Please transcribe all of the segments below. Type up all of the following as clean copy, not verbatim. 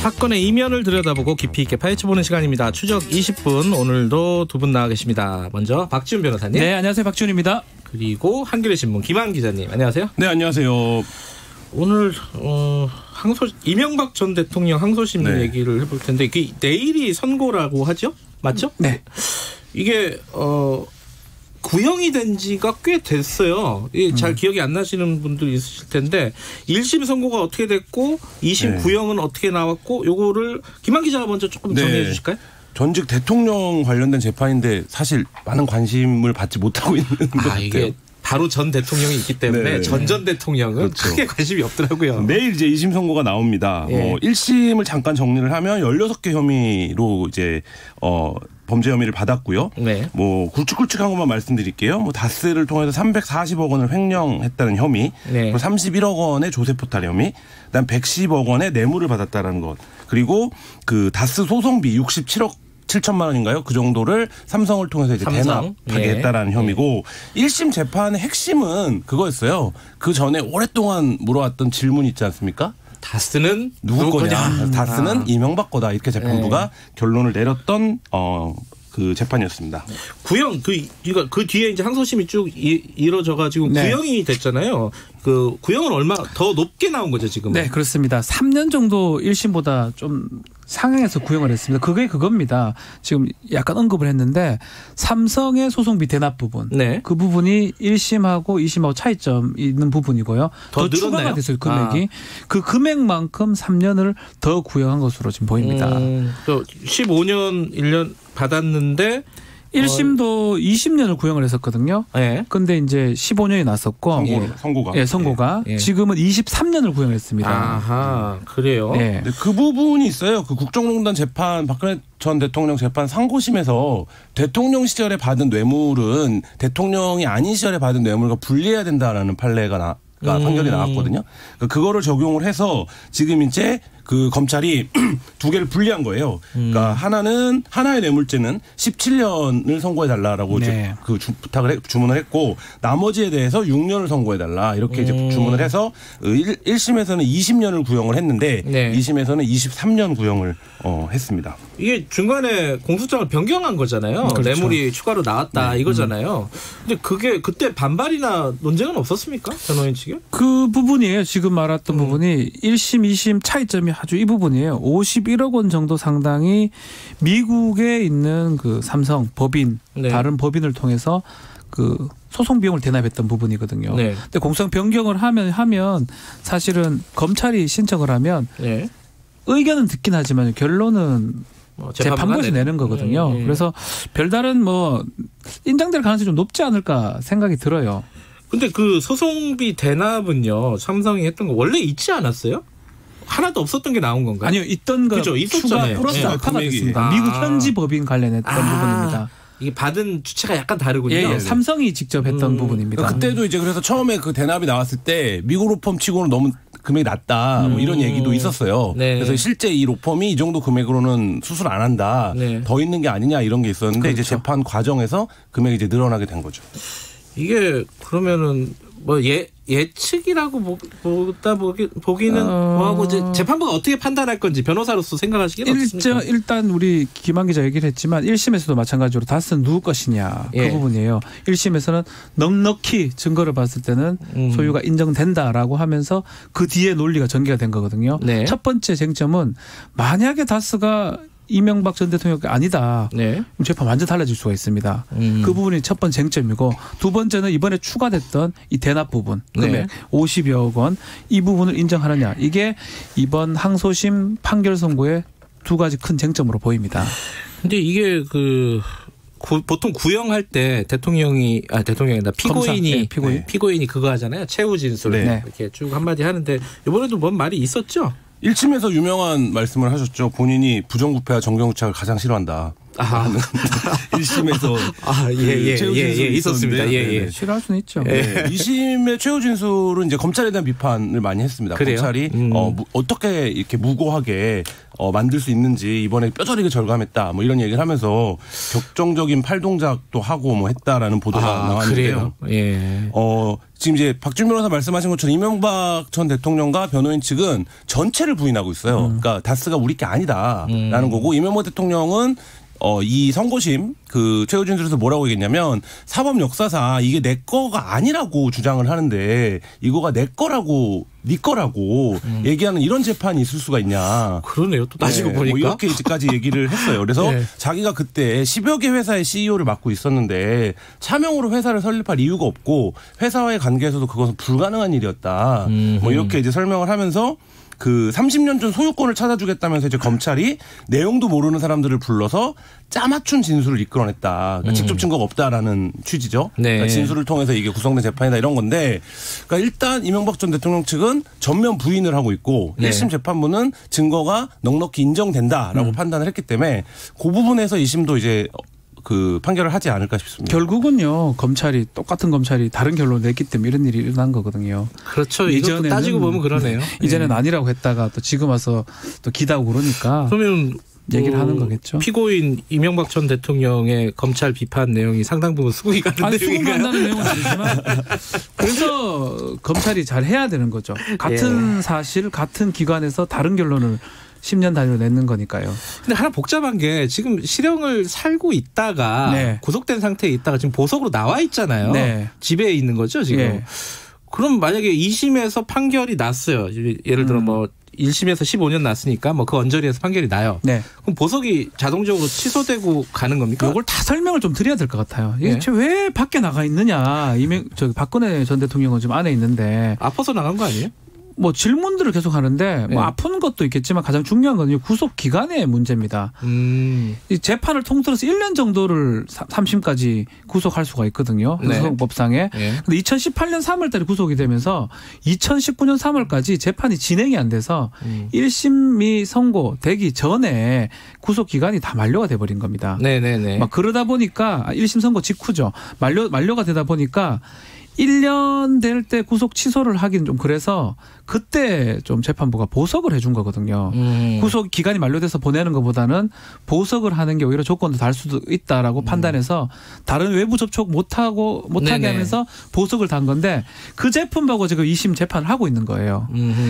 사건의 이면을 들여다보고 깊이 있게 파헤쳐보는 시간입니다. 추적 20분 오늘도 두 분 나와 계십니다. 먼저 박지훈 변호사님. 네, 안녕하세요. 박지훈입니다. 그리고 한겨레 신문 김한 기자님. 안녕하세요. 네, 안녕하세요. 오늘 이명박 전 대통령 항소심 얘기를 해볼 텐데 내일이 선고라고 하죠? 맞죠? 네. 이게 구형이 된 지가 꽤 됐어요. 잘 기억이 안 나시는 분들이 있으실 텐데 1심 선고가 어떻게 됐고 2심 구형은 어떻게 나왔고 요거를 김한 기자가 먼저 조금 정리해 주실까요? 전직 대통령 관련된 재판인데 사실 많은 관심을 받지 못하고 있는 것 같아요. 이게 바로 전 대통령이 있기 때문에 전 대통령은 그렇죠. 크게 관심이 없더라고요. 내일 이제 2심 선고가 나옵니다. 1심을 잠깐 정리를 하면 16개 혐의로 이제 범죄 혐의를 받았고요. 네. 뭐 굵직굵직한 것만 말씀드릴게요. 뭐 다스를 통해서 340억 원을 횡령했다는 혐의, 그리고 31억 원의 조세포탈 혐의, 그다음 110억 원의 뇌물을 받았다는 것, 그리고 그 다스 소송비 67억 7천만 원인가요? 그 정도를 삼성을 통해서 이제 대납하게 했다라는 혐의고 1심 재판의 핵심은 그거였어요. 그 전에 오랫동안 물어왔던 질문 있지 않습니까? 다스는 누구 거냐? 다스는 이명박 거다. 이렇게 재판부가 결론을 내렸던 그 재판이었습니다. 구형 그 뒤에 이제 항소심이 쭉 이뤄져 가지고 구형이 됐잖아요. 그 구형은 얼마 더 높게 나온 거죠, 지금? 네, 그렇습니다. 3년 정도 1심보다 좀 상향해서 구형을 했습니다. 그게 그겁니다. 지금 약간 언급을 했는데 삼성의 소송비 대납 부분. 그 부분이 1심하고 2심하고 차이점 있는 부분이고요. 더 추가가 됐어요, 금액이. 그 금액만큼 3년을 더 구형한 것으로 지금 보입니다. 15년 1년 받았는데 1심도 20년을 구형을 했었거든요. 근데 이제 15년이 났었고 선고가 지금은 23년을 구형했습니다. 아하, 그래요. 네, 그 부분이 있어요. 그 국정농단 재판 박근혜 전 대통령 재판 상고심에서 대통령 시절에 받은 뇌물은 대통령이 아닌 시절에 받은 뇌물과 분리해야 된다라는 판례가 판결이 나왔거든요. 그거를 적용을 해서 지금 이제 그 검찰이 두 개를 분리한 거예요. 그러니까 하나의 뇌물죄는 17년을 선고해달라라고 주문을 했고 나머지에 대해서 6년을 선고해달라 이렇게 이제 주문을 해서 1심에서는 20년을 구형을 했는데 2심에서는 23년 구형을 했습니다. 이게 중간에 공소장을 변경한 거잖아요. 그렇죠. 뇌물이 추가로 나왔다 이거잖아요. 근데 그게 그때 반발이나 논쟁은 없었습니까? 변호인 측에? 그 부분이에요. 지금 말했던 부분이 1심, 2심 차이점이 아주 이 부분이에요. 51억 원 정도 상당히 미국에 있는 그 삼성 법인, 다른 법인을 통해서 그 소송 비용을 대납했던 부분이거든요. 근데 공소장 변경을 하면 사실은 검찰이 신청을 하면 의견은 듣긴 하지만 결론은 재판부에서 내는 거거든요. 그래서 별다른 인정될 가능성이 좀 높지 않을까 생각이 들어요. 근데 그 소송비 대납은요, 삼성이 했던 거 원래 있지 않았어요? 하나도 없었던 게 나온 건가요? 아니요, 있던 거 추가 플러스 알파가 됐습니다. 미국 현지 법인 관련했던 부분입니다. 이게 받은 주체가 약간 다르군요. 삼성이 직접 했던 부분입니다. 그때도 이제 그래서 처음에 그 대납이 나왔을 때 미국 로펌 치고는 너무 금액이 낮다 뭐 이런 얘기도 있었어요. 그래서 실제 이 로펌이 이 정도 금액으로는 수술 안 한다. 더 있는 게 아니냐 이런 게 있었는데 이제 재판 과정에서 금액이 이제 늘어나게 된 거죠. 이게 그러면은 예측이라고 보기는 뭐하고 이제 재판부가 어떻게 판단할 건지 변호사로서 생각하시기는 어떻습니까? 일단 우리 김한 기자 얘기를 했지만 1심에서도 마찬가지로 다스는 누구 것이냐 그 부분이에요. 1심에서는 넉넉히 증거를 봤을 때는 소유가 인정된다라고 하면서 그 뒤에 논리가 전개가 된 거거든요. 첫 번째 쟁점은 만약에 다스가 이명박 전 대통령이 아니다. 그럼 재판 완전 달라질 수가 있습니다. 그 부분이 첫 번째 쟁점이고 두 번째는 이번에 추가됐던 이 대납 부분 금액 50여억 원 이 부분을 인정하느냐. 이게 이번 항소심 판결 선고의 두 가지 큰 쟁점으로 보입니다. 근데 이게 보통 구형할 때 피고인이 그거 하잖아요. 최후 진술 이렇게 쭉 한마디 하는데 이번에도 뭔 말이 있었죠? 1심에서 유명한 말씀을 하셨죠. 본인이 부정부패와 정경유착을 가장 싫어한다. 하는 1심에서 있었습니다. 싫어할 수는 있죠. 2심의 최후 진술은 이제 검찰에 대한 비판을 많이 했습니다. 그래요? 검찰이 어떻게 이렇게 무고하게 만들 수 있는지 이번에 뼈저리게 절감했다 뭐 이런 얘기를 하면서 격정적인 팔동작도 하고 뭐 했다라는 보도가 나왔는데요. 그래요? 지금 이제 박준 변호사 말씀하신 것처럼 이명박 전 대통령과 변호인 측은 전체를 부인하고 있어요. 그러니까 다스가 우리 게 아니다라는 거고 이명박 대통령은 이 선고심 그 최후 진술에서 뭐라고 얘기했냐면 사법 역사상 이게 내 거가 아니라고 주장을 하는데 이거가 내 거라고 네 거라고 얘기하는 이런 재판이 있을 수가 있냐. 그러네요. 또 따지고 보니까. 뭐 이렇게까지 얘기를 했어요. 그래서 자기가 그때 10여 개 회사의 CEO를 맡고 있었는데 차명으로 회사를 설립할 이유가 없고 회사와의 관계에서도 그것은 불가능한 일이었다. 뭐 이렇게 이제 설명을 하면서 그 30년 전 소유권을 찾아주겠다면서 이제 검찰이 내용도 모르는 사람들을 불러서 짜맞춘 진술을 이끌어냈다. 그러니까 직접 증거가 없다라는 취지죠. 그러니까 진술을 통해서 이게 구성된 재판이다 이런 건데 그러니까 일단 이명박 전 대통령 측은 전면 부인을 하고 있고 1심 재판부는 증거가 넉넉히 인정된다라고 판단을 했기 때문에 그 부분에서 2심도 이제 그 판결을 하지 않을까 싶습니다. 결국은요. 다른 검찰이 다른 결론을 냈기 때문에 이런 일이 일어난 거거든요. 그렇죠. 이것도 따지고 보면 그러네요. 이전엔 아니라고 했다가 또 지금 와서 또 기다고 그러니까. 그러면 얘기를 하는 거겠죠. 피고인 이명박 전 대통령의 검찰 비판 내용이 상당 부분 수긍이 가는 내용인가요? 수긍 간다는 내용은 아니지만 그래서 검찰이 잘 해야 되는 거죠. 같은 사실 같은 기관에서 다른 결론을 10년 단위로 내는 거니까요. 근데 하나 복잡한 게 지금 실형을 살고 있다가 구속된 상태에 있다가 지금 보석으로 나와 있잖아요. 집에 있는 거죠 지금. 그럼 만약에 2심에서 판결이 났어요. 예를 들어 뭐 1심에서 15년 났으니까 뭐 그 언저리에서 판결이 나요. 그럼 보석이 자동적으로 취소되고 가는 겁니까? 이걸 다 설명을 좀 드려야 될 것 같아요. 이게 왜 밖에 나가 있느냐. 박근혜 전 대통령은 지금 안에 있는데. 아파서 나간 거 아니에요? 뭐 질문들을 계속 하는데 뭐 아픈 것도 있겠지만 가장 중요한 건 구속 기간의 문제입니다. 이 재판을 통틀어서 1년 정도를 3심까지 구속할 수가 있거든요. 구속법상에. 근데 2018년 3월 달에 구속이 되면서 2019년 3월까지 재판이 진행이 안 돼서 1심이 선고되기 전에 구속 기간이 다 만료가 돼 버린 겁니다. 막 그러다 보니까 1심 선고 직후죠. 만료가 되다 보니까 1년 될 때 구속 취소를 하기는 좀 그래서 그때 좀 재판부가 보석을 해준 거거든요. 구속 기간이 만료돼서 보내는 것보다는 보석을 하는 게 오히려 조건도 달 수도 있다라고 판단해서 다른 외부 접촉 못하게 하면서 보석을 단 건데 그 재판부하고 지금 2심 재판을 하고 있는 거예요.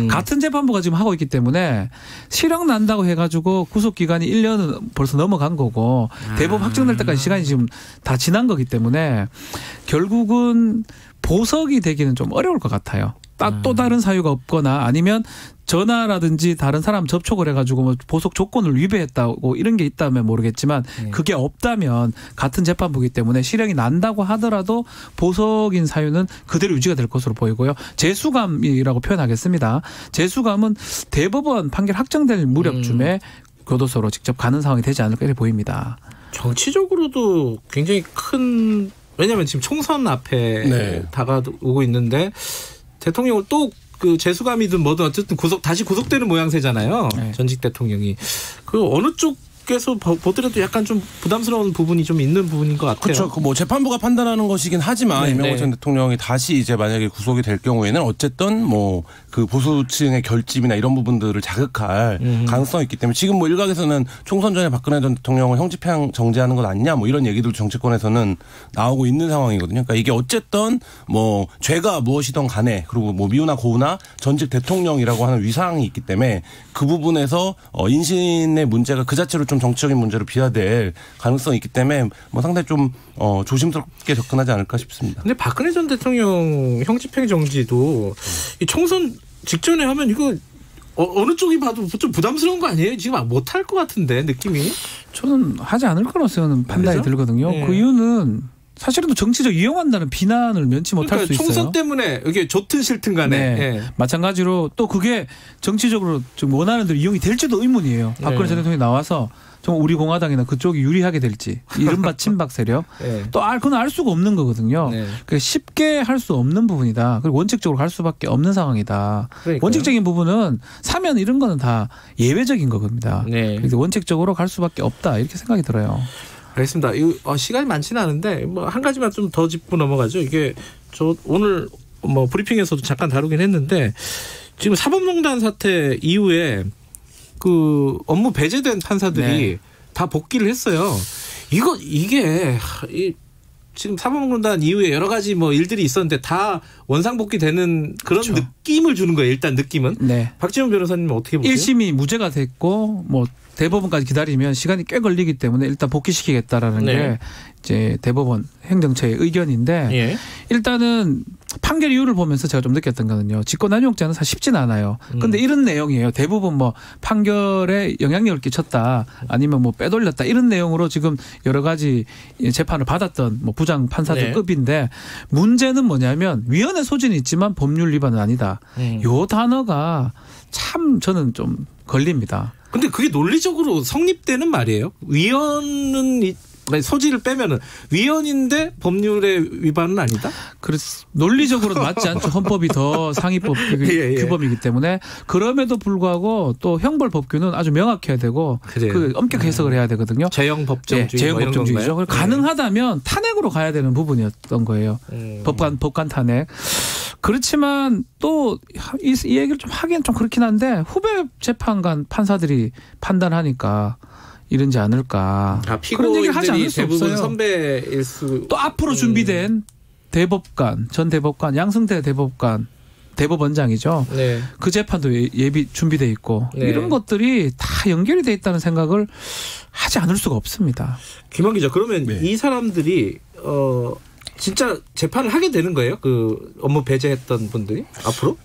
같은 재판부가 지금 하고 있기 때문에 실형 난다고 해가지고 구속 기간이 1년은 벌써 넘어간 거고 대법원 확정될 때까지 시간이 지금 다 지난 거기 때문에 결국은 보석이 되기는 좀 어려울 것 같아요. 또 다른 사유가 없거나 아니면 전화라든지 다른 사람 접촉을 해가지고 뭐 보석 조건을 위배했다고 이런 게 있다면 모르겠지만 그게 없다면 같은 재판부이기 때문에 실형이 난다고 하더라도 보석인 사유는 그대로 유지가 될 것으로 보이고요. 재수감이라고 표현하겠습니다. 재수감은 대법원 판결 확정될 무렵쯤에 교도소로 직접 가는 상황이 되지 않을까 이렇게 보입니다. 정치적으로도 굉장히 큰 왜냐하면 지금 총선 앞에 다가오고 있는데 대통령을 또 그 재수감이든 뭐든 어쨌든 다시 구속되는 모양새잖아요. 전직 대통령이. 그 어느 쪽에서 보더라도 약간 좀 부담스러운 부분이 좀 있는 부분인 것 같아요. 그렇죠. 그 뭐 재판부가 판단하는 것이긴 하지만 이명박 전 대통령이 다시 이제 만약에 구속이 될 경우에는 어쨌든 뭐 그 보수층의 결집이나 이런 부분들을 자극할 가능성이 있기 때문에 지금 뭐 일각에서는 총선 전에 박근혜 전 대통령을 형집행 정지하는 것 아니냐 뭐 이런 얘기도 정치권에서는 나오고 있는 상황이거든요. 그러니까 이게 어쨌든 뭐 죄가 무엇이든 간에 그리고 뭐 미우나 고우나 전직 대통령이라고 하는 위상이 있기 때문에 그 부분에서 인신의 문제가 그 자체로 좀 정치적인 문제로 비화될 가능성이 있기 때문에 뭐 상당히 좀 조심스럽게 접근하지 않을까 싶습니다. 근데 박근혜 전 대통령 형집행 정지도 이 총선 직전에 하면 이거 어느 쪽이 봐도 좀 부담스러운 거 아니에요? 지금 못할 것 같은데 느낌이. 저는 하지 않을 거라고 저는 판단이 들거든요. 그 이유는 사실은 또 정치적 이용한다는 비난을 면치 못할 그러니까 수 있어요. 총선 때문에 이게 좋든 싫든 간에. 네. 네. 마찬가지로 또 그게 정치적으로 좀 원하는 대로 이용이 될지도 의문이에요. 박근혜 전 대통령이 나와서 좀 우리 공화당이나 그쪽이 유리하게 될지 이른바 친박 세력 네. 또 그건 알 수가 없는 거거든요. 네. 그러니까 쉽게 할 수 없는 부분이다. 그리고 원칙적으로 갈 수밖에 없는 상황이다. 그러니까요. 원칙적인 부분은 사면 이런 거는 다 예외적인 겁니다. 네. 그래서 원칙적으로 갈 수밖에 없다 이렇게 생각이 들어요. 알겠습니다. 시간이 많지는 않은데 뭐 한 가지만 좀 더 짚고 넘어가죠. 이게 저 오늘 뭐 브리핑에서도 잠깐 다루긴 했는데 지금 사법농단 사태 이후에 그 업무 배제된 판사들이 다 복귀를 했어요. 이게 지금 사법농단 이후에 여러 가지 뭐 일들이 있었는데 다 원상복귀되는 그런 그렇죠. 느낌을 주는 거예요. 일단 느낌은. 네. 박지원 변호사님은 어떻게 보세요? 1심이 무죄가 됐고 뭐 대법원까지 기다리면 시간이 꽤 걸리기 때문에 일단 복귀시키겠다라는 네. 게 이제 대법원 행정처의 의견인데 예. 일단은 판결 이유를 보면서 제가 좀 느꼈던 거는요. 직권남용죄는 사실 쉽진 않아요. 근데 이런 내용이에요. 대부분 뭐 판결에 영향력을 끼쳤다 아니면 뭐 빼돌렸다 이런 내용으로 지금 여러 가지 재판을 받았던 뭐 부장 판사들 급인데 문제는 뭐냐면 위헌의 소진이 있지만 법률 위반은 아니다. 요 단어가 참 저는 좀 걸립니다. 근데 그게 논리적으로 성립되는 말이에요. 위헌은 소지를 빼면은 위헌인데 법률의 위반은 아니다? 그래서 논리적으로는 맞지 않죠. 헌법이 더 상위법 규범이기 때문에 그럼에도 불구하고 또 형벌법규는 아주 명확해야 되고 그 엄격 해석을 해야 되거든요. 재형법정주의. 재형법정주의죠. 가능하다면 탄핵으로 가야 되는 부분이었던 거예요. 법관 탄핵. 그렇지만 또 이 얘기를 좀 하기엔 좀 그렇긴 한데 후배 재판관 판사들이 판단하니까 이런지 않을까. 그런 얘기를 하지 않을 수 대부분 없어요. 선배일 수. 또 앞으로 준비된 대법관, 전 대법관, 양승태 대법관, 대법원장이죠. 네. 그 재판도 예비 준비돼 있고 이런 것들이 다 연결이 돼 있다는 생각을 하지 않을 수가 없습니다. 김한 기자, 그러면 이 사람들이 진짜 재판을 하게 되는 거예요? 그 업무 배제했던 분들이 앞으로?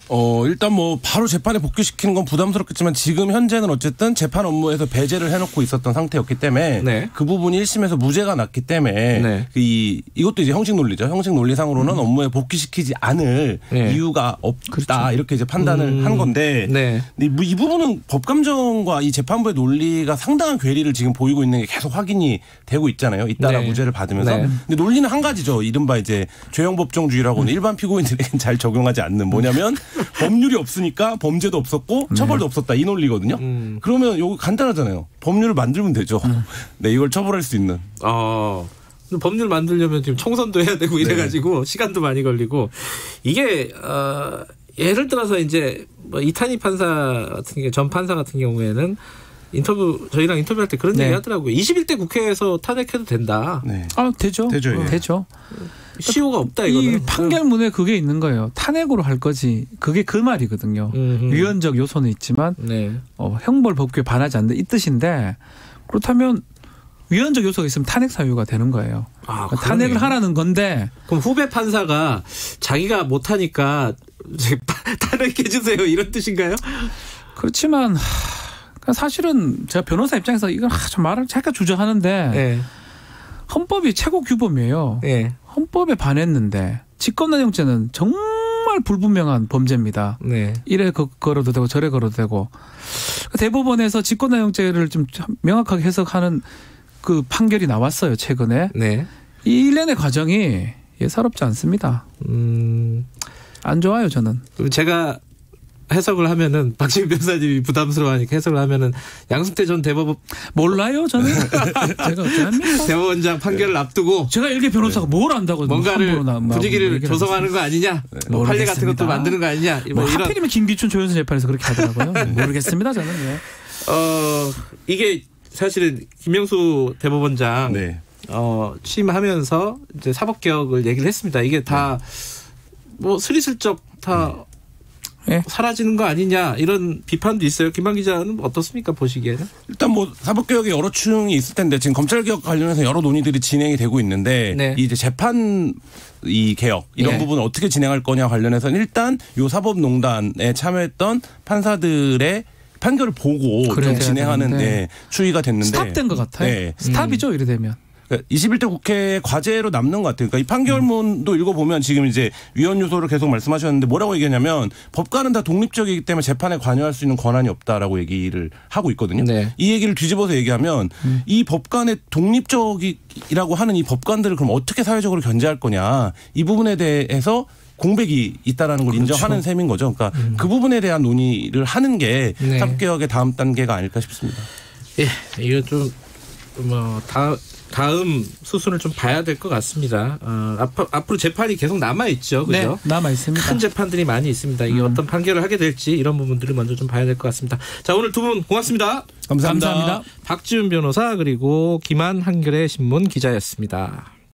일단 뭐 바로 재판에 복귀시키는 건 부담스럽겠지만 지금 현재는 어쨌든 재판 업무에서 배제를 해놓고 있었던 상태였기 때문에 그 부분이 1심에서 무죄가 났기 때문에 이것도 이제 형식 논리죠. 형식 논리상으로는 업무에 복귀시키지 않을 이유가 없다 이렇게 이제 판단을 한 건데 근데 이 부분은 법감정과 이 재판부의 논리가 상당한 괴리를 지금 보이고 있는 게 계속 확인이 되고 있잖아요. 잇따라 무죄를 받으면서. 근데 논리는 한 가지죠. 이른바 이제 죄형법정주의라고는 일반 피고인들에겐 잘 적용하지 않는 뭐냐면 법률이 없으니까 범죄도 없었고 처벌도 없었다 이 논리거든요. 그러면 이거 간단하잖아요. 법률을 만들면 되죠. 네, 이걸 처벌할 수 있는. 법률 만들려면 지금 총선도 해야 되고 이래가지고 시간도 많이 걸리고 이게 예를 들어서 이제 뭐 이탄희 판사 같은 경 전 판사 같은 경우에는 저희랑 인터뷰할 때 그런 얘기 하더라고요. 21대 국회에서 탄핵해도 된다. 되죠. 되죠. 시효가 없다 이거는. 이 판결문에 그게 있는 거예요. 탄핵으로 할 거지. 그게 그 말이거든요. 위헌적 요소는 있지만 형벌 법규에 반하지 않는다 이 뜻인데 그렇다면 위헌적 요소가 있으면 탄핵 사유가 되는 거예요. 그러니까 탄핵을 하라는 건데. 그럼 후배 판사가 자기가 못하니까 탄핵해 주세요 이런 뜻인가요? 그렇지만 사실은 제가 변호사 입장에서 이건 좀 말을 잠깐 주저하는데 헌법이 최고 규범이에요. 헌법에 반했는데 직권남용죄는 정말 불분명한 범죄입니다. 이래 걸어도 되고 저래 걸어도 되고 대법원에서 직권남용죄를 좀 명확하게 해석하는 그 판결이 나왔어요. 최근에. 이 일련의 과정이 예사롭지 않습니다. 안 좋아요 저는. 제가 해석을 하면은 박지원 변호사님이 부담스러워하니까 해석을 하면은 양승태 전 대법원 몰라요 저는. 제가 어쩌합니까? 대법원장 판결을 앞두고 제가 일개 변호사가 뭘 안다고 뭔가를 분위기를 조성하는 거 아니냐, 뭐 판례 같은 것도 만드는 거 아니냐. 뭐 하필이면 김기춘 조현수 재판에서 그렇게 하더라고요. 모르겠습니다 저는. 이게 사실은 김명수 대법원장 취임하면서 이제 사법개혁을 얘기를 했습니다. 이게 다 뭐 스리슬쩍 다 사라지는 거 아니냐 이런 비판도 있어요. 김한 기자는 어떻습니까 보시기에는? 일단 뭐 사법개혁에 여러 층이 있을 텐데 지금 검찰개혁 관련해서 여러 논의들이 진행이 되고 있는데 이제 재판 이 개혁 이런 부분을 어떻게 진행할 거냐 관련해서는 일단 요 사법농단에 참여했던 판사들의 판결을 보고 좀 진행하는 추이가 됐는데 스탑된 것 같아요. 스탑이죠 이래 되면. 21대 국회의 과제로 남는 것 같아요. 그러니까 이 판결문도 읽어보면 지금 이제 위헌 요소를 계속 말씀하셨는데 뭐라고 얘기하냐면 법관은 다 독립적이기 때문에 재판에 관여할 수 있는 권한이 없다라고 얘기를 하고 있거든요. 네. 이 얘기를 뒤집어서 얘기하면 이 법관의 독립적이라고 하는 이 법관들을 그럼 어떻게 사회적으로 견제할 거냐 이 부분에 대해서 공백이 있다라는 걸 그렇죠. 인정하는 셈인 거죠. 그러니까 그 부분에 대한 논의를 하는 게 네. 사법개혁의 다음 단계가 아닐까 싶습니다. 예, 이거 좀 다음 수순을 좀 봐야 될 것 같습니다. 앞으로 재판이 계속 남아 있죠, 그죠? 네, 남아 있습니다. 큰 재판들이 많이 있습니다. 이게 어떤 판결을 하게 될지 이런 부분들을 먼저 좀 봐야 될 것 같습니다. 자, 오늘 두 분 고맙습니다. 감사합니다. 박지훈 변호사 그리고 김한 한겨레 신문 기자였습니다.